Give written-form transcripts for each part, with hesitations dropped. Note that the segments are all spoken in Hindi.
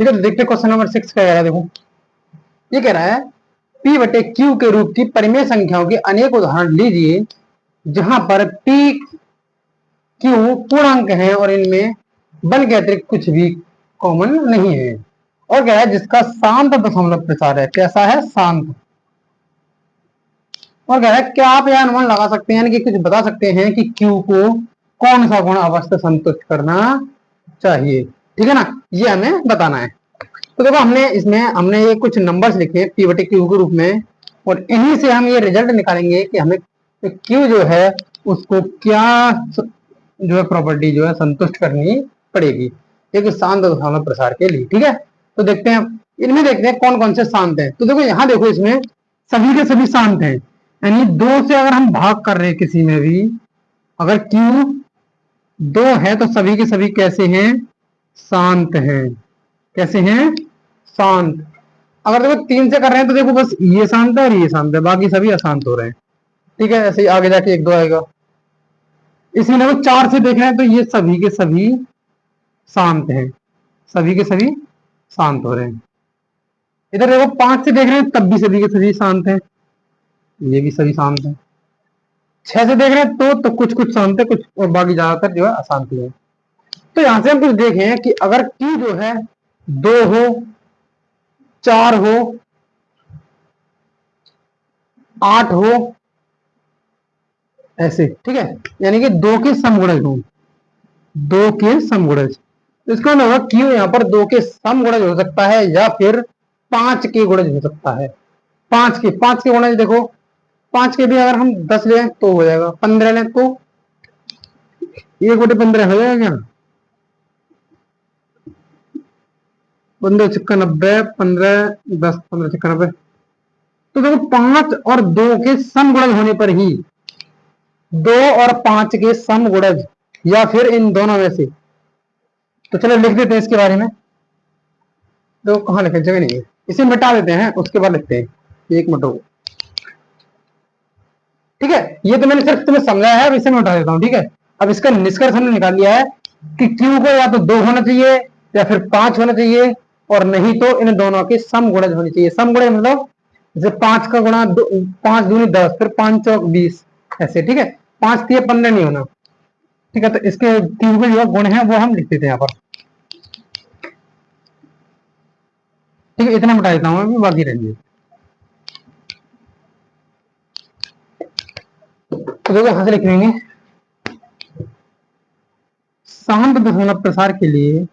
ठीक है, तो देखते क्वेश्चन नंबर 6 क्या कह रहा है। देखो ये कह रहा है P बटे Q के रूप की परिमेय संख्याओं के अनेक उदाहरण लीजिए जहां पर P Q पूर्णांक है और इनमें बल के अतिरिक्त कुछ भी कॉमन नहीं है। और कह रहा है जिसका शांत दशमलव प्रसार है। कैसा है? शांत। और कह रहा है क्या आप यह अनुमान लगा सकते हैं, यानी कि कुछ बता सकते हैं कि Q को कौन सा गुण अवश्य संतुष्ट करना चाहिए। ठीक है ना, ये हमें बताना है। तो देखो हमने ये कुछ नंबर्स लिखे P बटे Q के रूप में, और इन्हीं से हम ये रिजल्ट निकालेंगे कि हमें Q जो है उसको क्या जो है प्रॉपर्टी जो है संतुष्ट करनी पड़ेगी एक शांत दशमलव प्रसार के लिए। ठीक है, तो देखते हैं इनमें, देखते हैं कौन कौन से शांत हैं। तो देखो यहाँ देखो इसमें सभी के सभी शांत हैं, यानी 2 से अगर हम भाग कर रहे हैं किसी में भी, अगर Q 2 है तो सभी के सभी कैसे हैं? शांत हैं। कैसे हैं? शांत। अगर देखो 3 से कर रहे हैं तो देखो बस ये शांत है और ये शांत है, बाकी सभी अशांत हो रहे हैं। ठीक है, ऐसे ही आगे जाके 1 2 आएगा। इसमें देखो 4 से देख रहे हैं तो ये सभी के सभी शांत हैं, सभी के सभी शांत हो रहे हैं। इधर देखो 5 से देख रहे हैं तब भी सभी के सभी शांत हैं, ये भी सभी शांत हैं। 6 से देख रहे हैं तो कुछ कुछ शांत है, कुछ और बाकी ज्यादातर जो है अशांति है। तो यहां से हम कुछ देखें कि अगर Q जो है 2 हो, 4 हो, 8 हो, ऐसे। ठीक है, यानी कि 2 के समगुणज हो, 2 के समगुणज। तो इसका मतलब होगा Q यहाँ पर 2 के समगुणज हो सकता है या फिर 5 के गुणज हो सकता है। 5 के गुणज देखो, 5 के भी अगर हम 10 लें तो हो जाएगा, 15 लें तो 1/15 हो जाएगा क्या? 15 छक्का 90, 15 10 15 छक्का 90। तो देखो 5 और 2 के समगुणज होने पर ही, 2 और 5 के समगुणज या फिर इन दोनों में से, तो चलो लिख देते हैं इसके बारे में। तो कहाँ लिखे, जगह नहीं है, इसे मिटा देते हैं उसके बाद लिखते हैं। एक मिनट। ठीक है, ये तो मैंने सिर्फ तुम्हें समझाया है, अब इसे मैं उठा देता हूँ। ठीक है, अब इसका निष्कर्ष हमने निकाल लिया है कि Q को या तो 2 होना चाहिए या फिर 5 होना चाहिए, और नहीं तो इन दोनों के समगुणज होनी चाहिए। समगुणज मतलब जैसे 5 का गुणा 5 दूनी 10, फिर 5 चौक 20, ऐसे। ठीक है, 5 3 15 नहीं होना। ठीक है, तो इसके Q के जो गुण है वो हम लिख देते हैं यहाँ पर। ठीक है, इतना मिटा देता हूँ, अभी बाकी रहेंगे। तो देखो यहां से लिख लेंगे शांत दशमलव प्रसार के लिए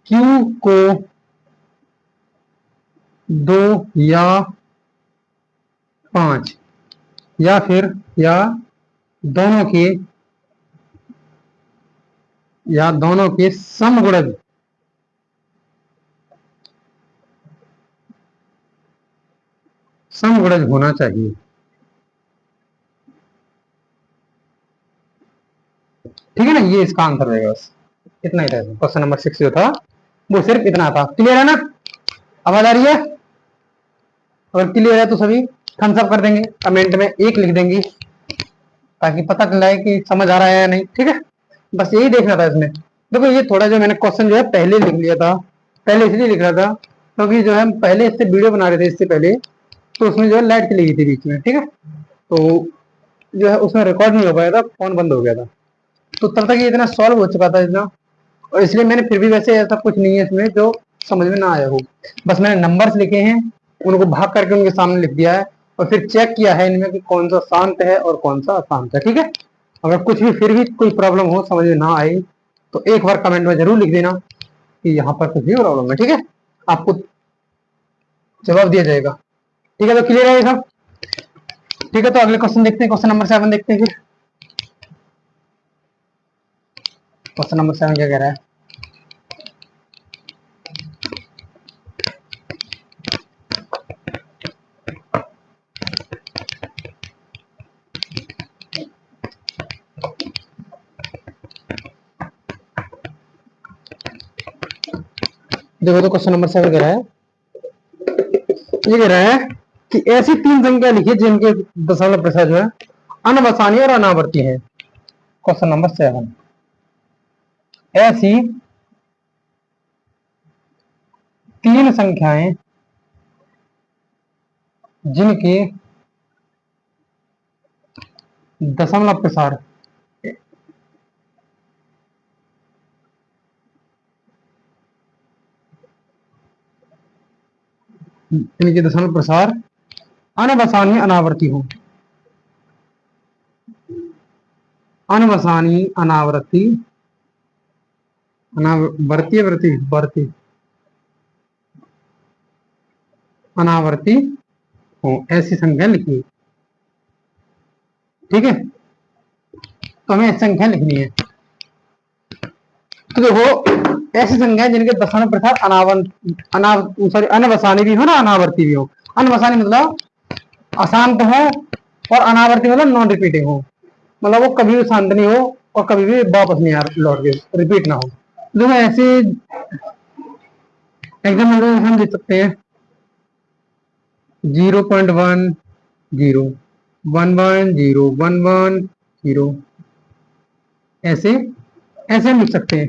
Q को 2 या 5 या फिर दोनों के समगुणज होना चाहिए। ठीक है ना, ये इसका आंसर रहेगा। बस इतना ही था, क्वेश्चन नंबर 6 जो था वो सिर्फ इतना था। क्लियर है ना? आवाज आ रही है? अगर क्लियर है तो सभी थम्स अप कर देंगे, कमेंट में 1 लिख देंगे, ताकि पता चल जाए कि समझ आ रहा है या नहीं। ठीक है, बस यही देखना था इसमें। देखो ये थोड़ा जो मैंने क्वेश्चन जो है पहले लिख लिया था, पहले इसलिए लिख रहा था क्योंकि जो है हम पहले इससे वीडियो बना रहे थे इससे पहले, तो उसमें जो है लाइट चली गई थी बीच में। ठीक है, तो जो है उसमें रिकॉर्ड नहीं हो पाया था, फोन बंद हो गया था, तो तब तक ये इतना सॉल्व हो चुका था इतना, और इसलिए मैंने फिर भी वैसे ऐसा कुछ नहीं है इसमें जो समझ में ना आया हो। बस मैंने नंबर्स लिखे हैं, उनको भाग करके उनके सामने लिख दिया है, और फिर चेक किया है इनमें कि कौन सा शांत है और कौन सा अशांत है। ठीक है, अगर कुछ भी फिर भी कोई प्रॉब्लम हो, समझ में ना आए, तो एक बार कमेंट में जरूर लिख देना कि यहाँ पर कुछ भी प्रॉब्लम है। ठीक है, आपको जवाब दिया जाएगा। ठीक है, तो क्लियर है ये सब? ठीक है, तो अगले क्वेश्चन देखते हैं, क्वेश्चन नंबर 7 देखते हैं। फिर क्वेश्चन नंबर 7 क्या कह रहा है? देखो तो क्वेश्चन नंबर 7 कह रहा है, ये कह रहा है कि ऐसी तीन संख्या लिखिए जिनके दशमलव प्रसार जो है अनवसानी और अनावर्ती है। क्वेश्चन नंबर 7, ऐसी तीन संख्याएं जिनके दशमलव प्रसार इनके दशमलव प्रसार अनवसानी अनावर्ती हो। अनवसानी अनावर्ती अनावर्ती वर्ती वर्ती अनावर्ती हो, ऐसी संख्या लिखिए। ठीक है, तो हमें संख्या लिखनी है। तो देखो ऐसी संख्या जिनके दशमलव प्रसार अनवसानी भी हो ना अनावर्ती भी हो। अनवसानी मतलब अशांत हो और अनावर्ती मतलब नॉन रिपीटिंग हो, मतलब वो कभी भी शांत नहीं हो और कभी भी वापस नहीं आ लौट के रिपीट ना हो। देखो ऐसे एग्जाम्पल हम देख सकते हैं 0.1 0 11 0 11 0, ऐसे ऐसे हम लिख सकते हैं।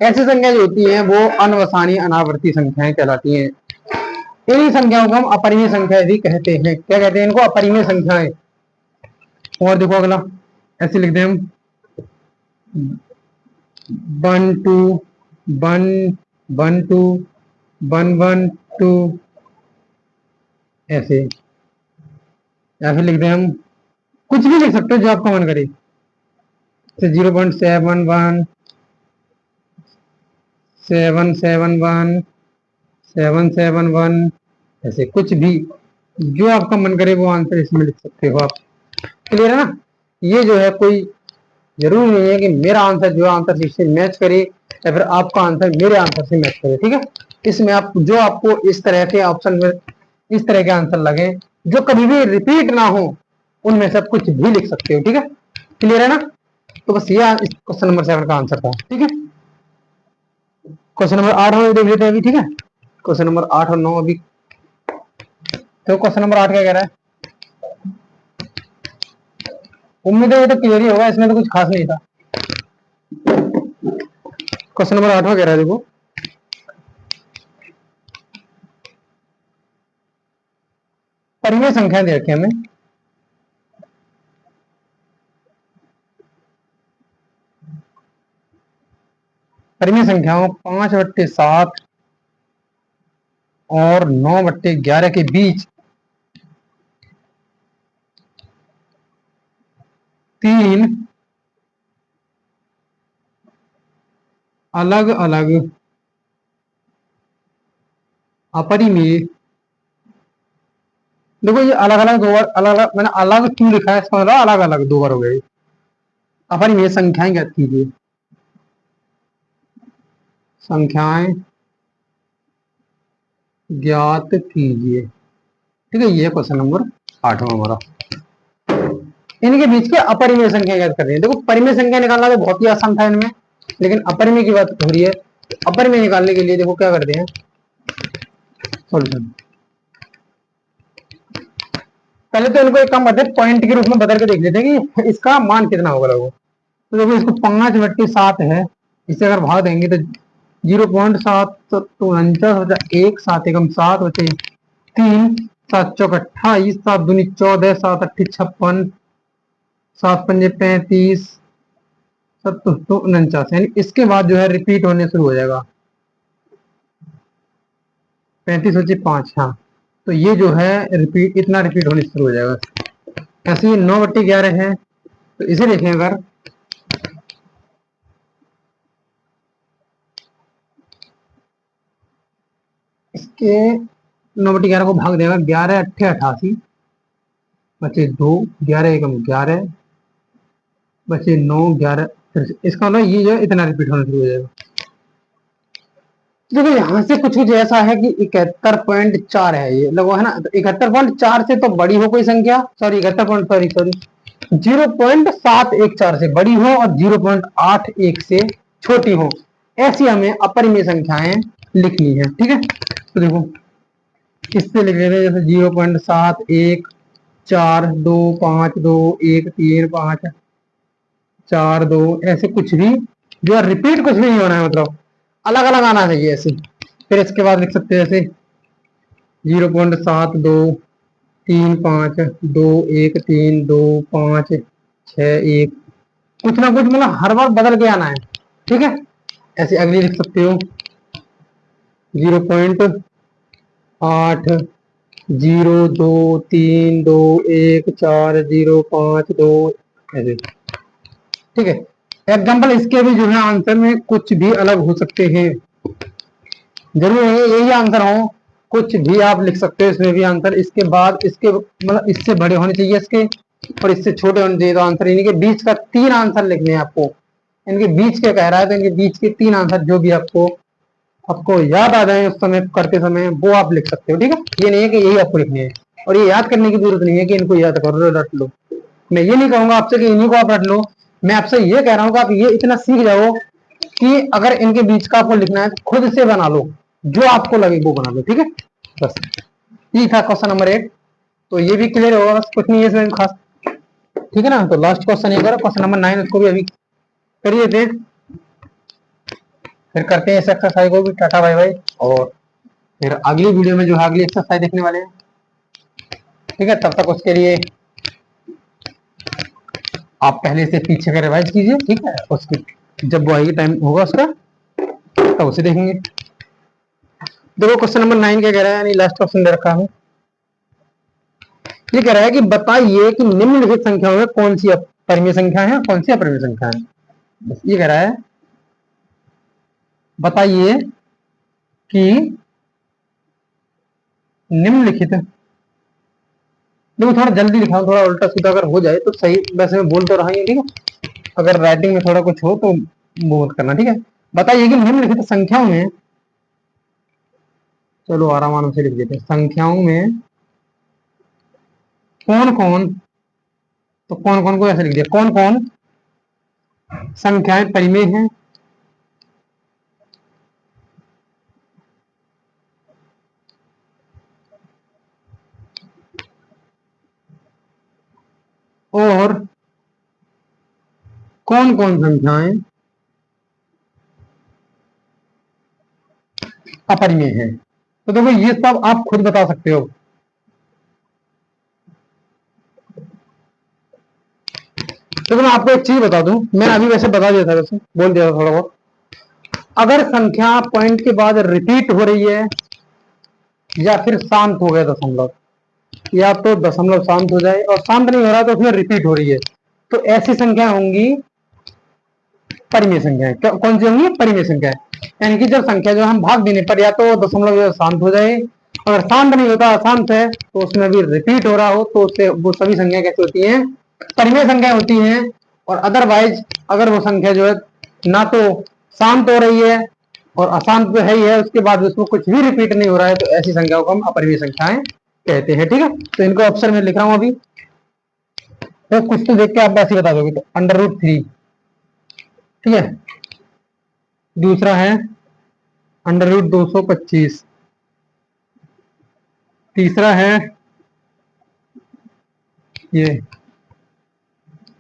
ऐसी संख्या जो होती है वो अनवसानी अनावर्ती संख्याएं कहलाती हैं। इन्हीं संख्याओं को हम अपरिमेय संख्या भी कहते हैं। क्या कहते हैं इनको? अपरिमेय संख्याएं। और देखो अगला ऐसे लिखते हैं हम 1 2 1 1 2 1 1 2, ऐसे या फिर लिखते हैं हम कुछ भी लिख सकते हो जो आपका मन करे, 0.71 771 771, ऐसे कुछ भी जो आपका मन करे वो आंसर इसमें लिख सकते हो आप। क्लियर है ना? ये जो है कोई जरूरी नहीं है कि मेरा आंसर जो आंसर से मैच करे या फिर आपका आंसर मेरे आंसर से मैच करे। ठीक है, इसमें आप जो आपको इस तरह के ऑप्शन में इस तरह के आंसर लगे जो कभी भी रिपीट ना हो उनमें से आप कुछ भी लिख सकते हो। ठीक है, क्लियर है ना? तो बस ये क्वेश्चन नंबर 7 का आंसर था। ठीक है, क्वेश्चन नंबर 8 हम देख लेते हैं अभी। ठीक है, क्वेश्चन नंबर 8 और 9 अभी। तो क्वेश्चन नंबर 8 क्या कह रहा है? उम्मीद है ये तो क्लियर ही होगा, इसमें तो कुछ खास नहीं था। क्वेश्चन नंबर 8 कह रहा है, देखो परिमेय संख्या दे रखी है हमें। परिमेय संख्याओं 5/7 और 9/11 के बीच तीन अलग अलग अपरिमेय, देखो ये अलग अलग दो बार अलग अलग मैंने अलग क्यों लिखा है इसका मतलब अलग अलग दो बार हो गए। अपरिमेय संख्याएं ज्ञात कीजिए। संख्याएं ज्ञात कीजिए। ठीक है, ये क्वेश्चन नंबर 8 हमारा। इनके बीच के अपरिमेय संख्या ज्ञात कर रही है। देखो परिमेय संख्या निकालना तो बहुत ही आसान था इनमें, लेकिन अपरिमेय की बात हो रही है। अपरिमेय निकालने के लिए देखो क्या करते हैं सॉल्यूशन। पहले तो इनको एक काम करते हैं, पॉइंट के रूप में बदल के देख लेते हैं कि इसका मान कितना होगा लोगों। तो देखो इसको 5/7 है, इसे अगर भाग देंगे तो 0.7 तो 49 1 7 एकम 7 बचे 3 7 चौक 28 7 दूनी 14 7 अट्ठी 56 7 पंजे 35 7 तो 49, यानी इसके बाद जो है रिपीट होने शुरू हो जाएगा। 35 बचे 5, हाँ तो ये जो है रिपीट इतना रिपीट होने शुरू हो जाएगा। ऐसे ही 9/11 है, तो इसे देखें अगर इसके 9/11 को भाग देगा 11 अट्ठे 88 बचे 2 11 एकम 11 बचे 9 11, इसका मतलब ये जो है इतना रिपीट होना शुरू हो जाएगा। देखो यहाँ से कुछ कुछ ऐसा है कि 71.4 है ये लोगो है ना, तो 71.4 से तो बड़ी हो कोई संख्या, सॉरी 0.714 से बड़ी हो और 0.81 से छोटी हो, ऐसी हमें अपरिमेय संख्याएं लिखनी है। ठीक है, तो देखो इससे लिख लेते हैं जैसे 0.71452135 ऐसे कुछ भी जो है रिपीट कुछ भी नहीं होना है, मतलब अलग अलग आना चाहिए ऐसे। फिर इसके बाद लिख सकते हैं ऐसे 0.7235213261, कुछ ना कुछ मतलब हर बार बदल के आना है, ठीक है। ऐसे अगली लिख सकते हो 0.8023214052 ऐसे, ठीक है। एग्जाम्पल इसके भी जो है आंसर में कुछ भी अलग हो सकते हैं, जरूर नहीं है यही आंसर हो, कुछ भी आप लिख सकते हो इसमें भी आंसर। इसके बाद इसके मतलब इससे बड़े होने चाहिए इसके, और इससे छोटे होने चाहिए, तो आंसर इनके बीच का 3 आंसर लिखने हैं आपको। इनके बीच के कह रहा है तो इनके बीच के 3 आंसर जो भी आपको आपको याद आ जाए उस समय करते समय वो आप लिख सकते हो, ठीक है। ये नहीं है कि यही आपको लिखनी है, और ये याद करने की जरूरत नहीं है कि इनको याद करो रट लो। मैं ये नहीं कहूंगा आपसे कि इन्हीं को आप रट लो, मैं आपसे ये कह रहा हूँ कि आप ये इतना सीख जाओ कि अगर इनके बीच का आपको लिखना है तो खुद से बना लो, जो आपको लगे वो बना लो, ठीक है। बस ये था क्वेश्चन नंबर 8। तो ये भी क्लियर होगा, बस कुछ नहीं है इसमें खास, ठीक है ना। तो लास्ट क्वेश्चन ये करो, क्वेश्चन नंबर 9, उसको भी अभी करिए थे, फिर करते हैं इस एक्सरसाइज को भी। टाटा बाय बाय, और फिर अगली वीडियो में जो है अगली एक्सरसाइज देखने वाले हैं, ठीक है। तब तक उसके लिए आप पहले से पीछे का रिवाइज कीजिए, ठीक है। उसकी जब वो आएगी टाइम होगा उसका तब उसे देखेंगे। देखो क्वेश्चन नंबर 9 क्या कह रहा है, यानी लास्ट क्वेश्चन दे रखा है। ये कह रहा है कि बताइए कि निम्नलिखित संख्याओं में कौन सी परिमेय संख्या है, कौन सी अपरिमेय संख्या है। बस ये कह रहा है बताइए कि निम्नलिखित, देखो थोड़ा जल्दी लिखा हूं, थोड़ा उल्टा सीधा अगर हो जाए तो सही, वैसे मैं बोल तो रहा हूं, ठीक है। अगर राइटिंग में थोड़ा कुछ हो तो वो मत करना, ठीक है। बताइए कि निम्नलिखित संख्याओं में, चलो आराम से लिख देते हैं, संख्याओं में कौन कौन, तो कौन कौन को ऐसे लिख दिया, कौन कौन संख्याएं परिमेय हैं और कौन कौन संख्याएं अपरिमेय हैं। तो देखो ये सब आप खुद बता सकते हो। तो मैं आपको एक चीज बता दूं, मैंने अभी वैसे बता दिया था, वैसे बोल दिया था थोड़ा बहुत। अगर संख्या पॉइंट के बाद रिपीट हो रही है या फिर शांत हो गया दशमलव, या तो दशमलव शांत हो जाए और शांत नहीं हो रहा तो उसमें रिपीट हो रही है, तो ऐसी संख्या होंगी परिमेय संख्याएं। कौन सी होंगी, परिमेय संख्याएं। यानी कि जब संख्या जो हम भाग देने पर या तो दशमलव जो शांत हो जाए, अगर शांत नहीं होता अशांत है तो उसमें भी रिपीट हो रहा हो, तो उससे वो सभी संख्या कैसे होती हैं, परिमेय संख्या होती हैं। और अदरवाइज अगर वो संख्या जो है ना तो शांत हो रही है और अशांत तो है ही है, उसके बाद उसमें कुछ भी रिपीट नहीं हो रहा है, तो ऐसी संख्याओं को हम अपरिमेय संख्याएं कहते हैं, ठीक है। तो इनको ऑप्शन में लिख रहा हूं अभी, तो कुछ तो देख के आप ऐसे बता दोगे। तो √3, ठीक है। दूसरा है √225, तीसरा है ये,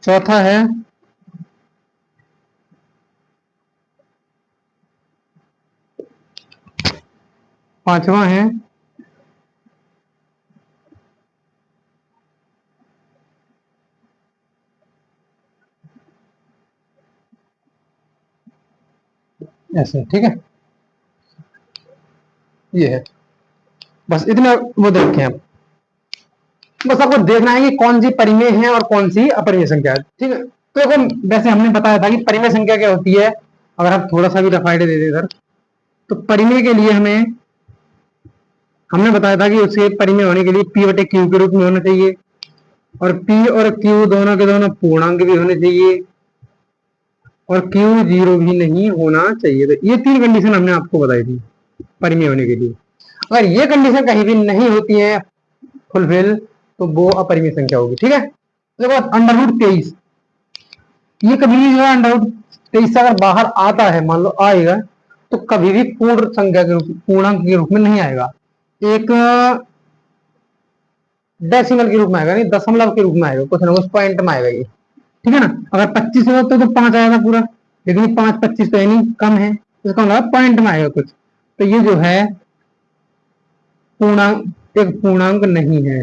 चौथा है पांचवा है ऐसे, ठीक है। ये है, बस इतना वो देखें आप, बस आपको देखना है कि कौन सी परिमेय है और कौन सी अपरिमेय संख्या है, ठीक है। तो देखो वैसे हमने बताया था कि परिमेय संख्या क्या होती है, अगर आप थोड़ा सा भी रफाइड दे दे इधर, तो परिमेय के लिए हमने बताया था कि उसके परिमेय होने के लिए P/Q के रूप में होना चाहिए, और P और Q दोनों के दोनों पूर्णांक भी होने चाहिए, और Q 0 भी नहीं होना चाहिए। तो ये 3 कंडीशन हमने आपको बताई थी परिमेय होने के लिए। अगर ये कंडीशन कहीं भी नहीं होती है फुलफिल, तो वो अपरिमेय संख्या होगी, ठीक है। उसके बाद √23, ये कभी भी जो है √23 से अगर बाहर आता है, मान लो आएगा, तो कभी भी पूर्ण संख्या के रूप, पूर्णांक के रूप में नहीं आएगा। एक डेसिमल के रूप में आएगा, नहीं दशमलव के रूप में आएगा, कुछ ना कुछ पॉइंट में आएगा ये, ठीक है ना। अगर 25 होता तो 5 आएगा पूरा, लेकिन 5 25 तो है नहीं, कम है, इसका मतलब पॉइंट में आएगा कुछ। तो ये जो है पूर्णांक, एक पूर्णांक नहीं है।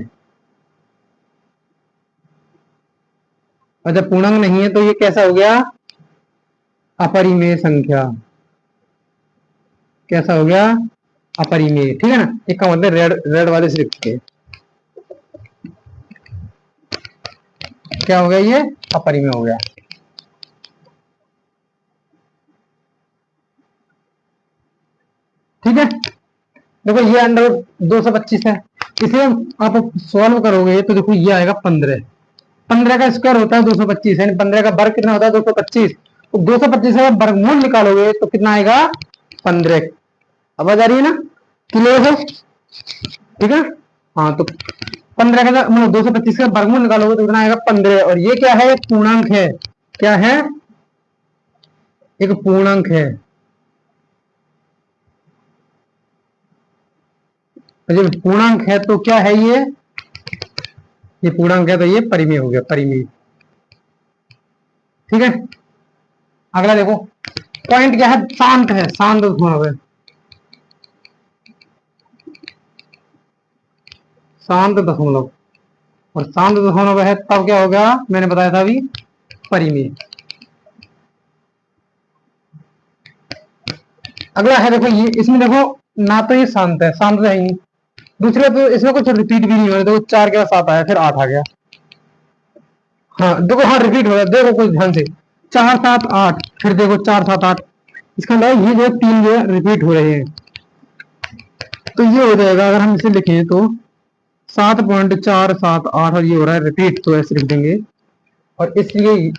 और जब पूर्णांक नहीं है तो ये कैसा हो गया, अपरिमेय संख्या। कैसा हो गया, अपरिमेय, ठीक है ना। इसका मतलब रेड रेड वाले से लिखते, क्या हो गया, ये अपरिमेय हो गया। ठीक है, देखो ये अंडर 225 है, इसे आप सॉल्व करोगे तो देखो ये आएगा 15। 15 का स्क्वायर होता है 225, यानी 15 का वर्ग कितना होता है 225। तो 225 का वर्गमूल निकालोगे तो कितना आएगा 15। आवाज आ रही है ना, क्लियर है, ठीक है। हाँ तो 15 का मतलब 225 का वर्गमूल निकालोगे तो कितना आएगा 15। और ये क्या है, पूर्णांक है, क्या है, एक पूर्णांक है। जब पूर्णांक है तो क्या है, ये पूर्णांक है तो ये परिमेय हो गया, परिमेय, ठीक है। अगला देखो, पॉइंट क्या है, शांत है, शांत दशमलव है, शांत दशमलव। और शांत दशमलव है तब क्या हो गया, मैंने बताया था अभी, परिमेय। अगला है देखो, ये इसमें देखो ना तो ये शांत है, शांत है ही नहीं। दूसरे तो इसमें कुछ रिपीट भी नहीं हो रहा, देखो 4 के बाद 7 आया, फिर 8 आ गया। हाँ देखो, हाँ रिपीट हो रहा है, देखो कुछ ध्यान से, 4 7 8, फिर देखो 4 7 8। इसका मतलब ये जो 3 जो रिपीट हो रहे हैं, तो ये हो जाएगा अगर हम इसे लिखें तो 7.478, और ये हो रहा है रिपीट, तो ऐसे लिख देंगे। और इसलिए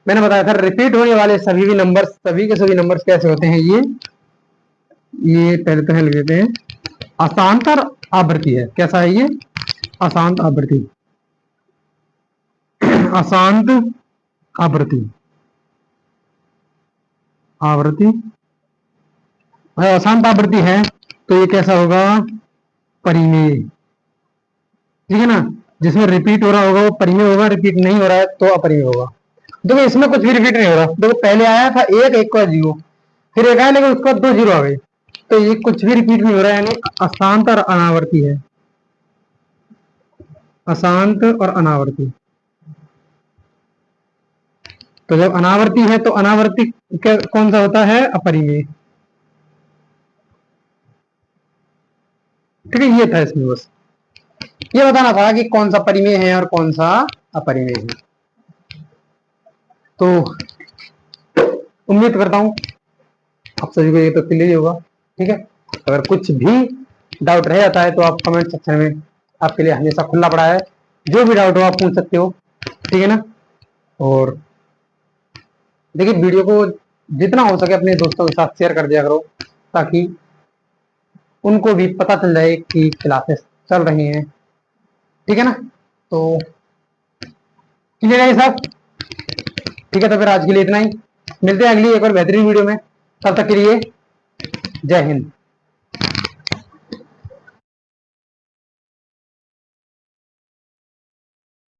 मैंने बताया था रिपीट होने वाले सभी भी नंबर, सभी के सभी नंबर्स कैसे होते हैं, ये पहले तो है लिख देते हैं, अशांतर आवृत्ति है। कैसा है ये, अशांत आवृत्ति, अशांत आवृत्ति, आवृत्ति। अशांत आवृत्ति है तो ये कैसा होगा, परिमेय, ठीक है ना। जिसमें रिपीट हो रहा होगा वो परिमेय होगा, रिपीट नहीं हो रहा है तो अपरिमेय होगा। देखो इसमें कुछ भी रिपीट नहीं हो रहा, देखो पहले आया था एक का 0, फिर एक आया लेकिन उसके बाद 2 0 आ गए, तो ये कुछ भी रिपीट नहीं हो रहा है, यानी अशांत और अनावर्ती है, अशांत और अनावर्ती। तो जब अनावर्ती है तो अनावर्ती कौन सा होता है, अपरिमेय, ठीक है। ये था इसमें, बस ये बताना था कि कौन सा परिमेय है और कौन सा अपरिमेय है। तो उम्मीद करता हूं आप सभी को ये तो क्लियर ही होगा, ठीक है। अगर कुछ भी डाउट रह जाता है तो आप कमेंट सेक्शन में, आपके लिए हमेशा खुला पड़ा है, जो भी डाउट हो आप पूछ सकते हो, ठीक है ना। और देखिए वीडियो को जितना हो सके अपने दोस्तों के साथ शेयर कर दिया करो, ताकि उनको भी पता चल जाए कि क्लासेस चल रही हैं, ठीक है ना। तो क्लियर है ये सब, ठीक है। तो फिर आज के लिए इतना ही, मिलते हैं अगली एक और बेहतरीन वीडियो में, तब तक के लिए जय हिंद।